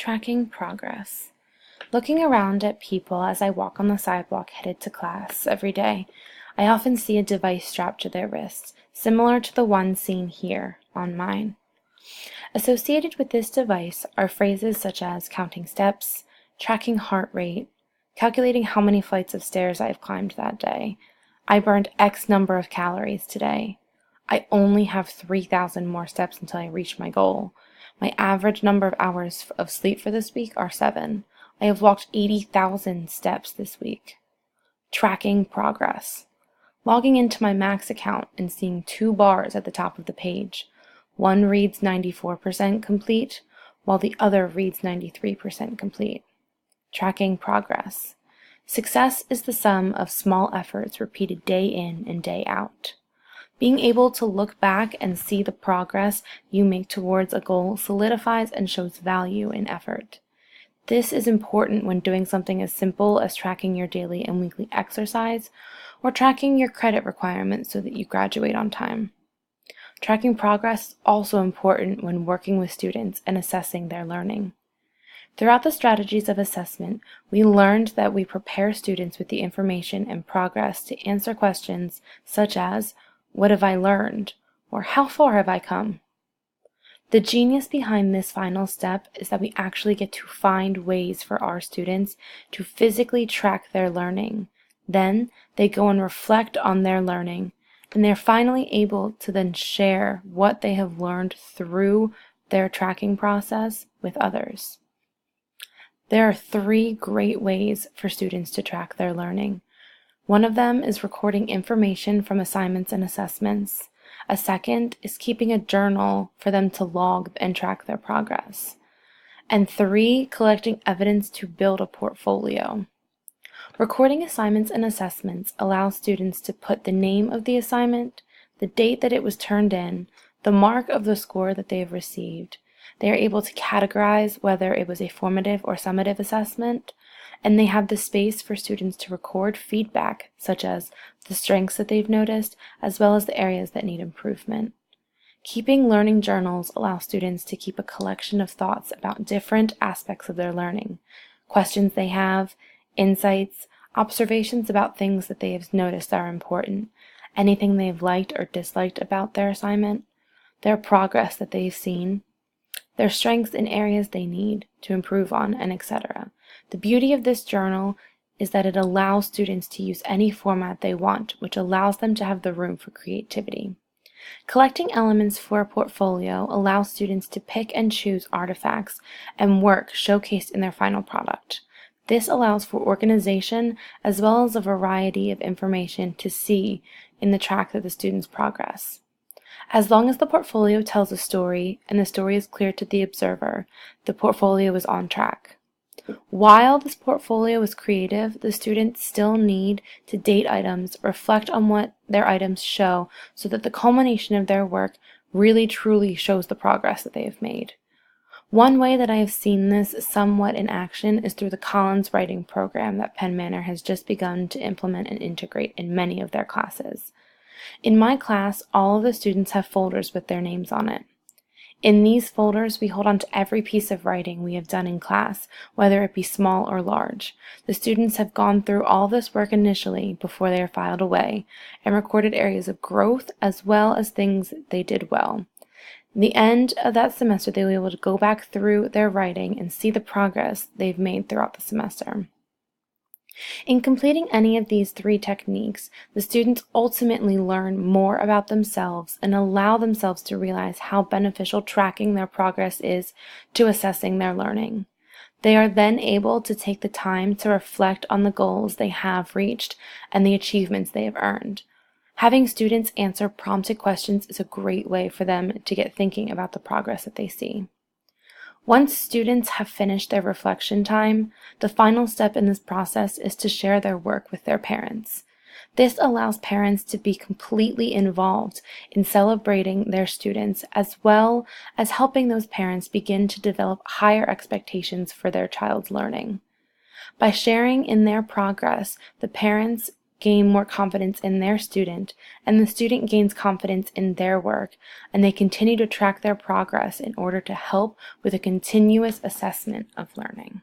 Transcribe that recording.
Tracking progress. Looking around at people as I walk on the sidewalk headed to class every day, I often see a device strapped to their wrists, similar to the one seen here on mine. Associated with this device are phrases such as counting steps, tracking heart rate, calculating how many flights of stairs I have climbed that day. I burned X number of calories today. I only have 3,000 more steps until I reach my goal. My average number of hours of sleep for this week are 7. I have walked 80,000 steps this week. Tracking progress. Logging into my Max account and seeing 2 bars at the top of the page. One reads 94% complete, while the other reads 93% complete. Tracking progress. Success is the sum of small efforts repeated day in and day out. Being able to look back and see the progress you make towards a goal solidifies and shows value in effort. This is important when doing something as simple as tracking your daily and weekly exercise or tracking your credit requirements so that you graduate on time. Tracking progress is also important when working with students and assessing their learning. Throughout the strategies of assessment, we learned that we prepare students with the information and progress to answer questions such as, "What have I learned?" or "How far have I come?" The genius behind this final step is that we actually get to find ways for our students to physically track their learning. Then they go and reflect on their learning, and they're finally able to then share what they have learned through their tracking process with others. There are 3 great ways for students to track their learning. One of them is recording information from assignments and assessments. A second is keeping a journal for them to log and track their progress. And 3, collecting evidence to build a portfolio. Recording assignments and assessments allows students to put the name of the assignment, the date that it was turned in, the mark of the score that they have received. They are able to categorize whether it was a formative or summative assessment, and they have the space for students to record feedback, such as the strengths that they've noticed, as well as the areas that need improvement. Keeping learning journals allows students to keep a collection of thoughts about different aspects of their learning, questions they have, insights, observations about things that they have noticed are important, anything they've liked or disliked about their assignment, their progress that they've seen, their strengths in areas they need to improve on, and etc. The beauty of this journal is that it allows students to use any format they want, which allows them to have the room for creativity. Collecting elements for a portfolio allows students to pick and choose artifacts and work showcased in their final product. This allows for organization as well as a variety of information to see in the track of the student's progress. As long as the portfolio tells a story and the story is clear to the observer, the portfolio is on track. While this portfolio is creative, the students still need to date items, reflect on what their items show, so that the culmination of their work really truly shows the progress that they have made. One way that I have seen this somewhat in action is through the Collins writing program that Penn Manor has just begun to implement and integrate in many of their classes. In my class, all of the students have folders with their names on it. In these folders, we hold on to every piece of writing we have done in class, whether it be small or large. The students have gone through all this work initially before they are filed away and recorded areas of growth as well as things they did well. At the end of that semester, they will be able to go back through their writing and see the progress they've made throughout the semester. In completing any of these 3 techniques, the students ultimately learn more about themselves and allow themselves to realize how beneficial tracking their progress is to assessing their learning. They are then able to take the time to reflect on the goals they have reached and the achievements they have earned. Having students answer prompted questions is a great way for them to get thinking about the progress that they see. Once students have finished their reflection time, the final step in this process is to share their work with their parents. This allows parents to be completely involved in celebrating their students, as well as helping those parents begin to develop higher expectations for their child's learning. By sharing in their progress, the parents gain more confidence in their student, and the student gains confidence in their work, and they continue to track their progress in order to help with a continuous assessment of learning.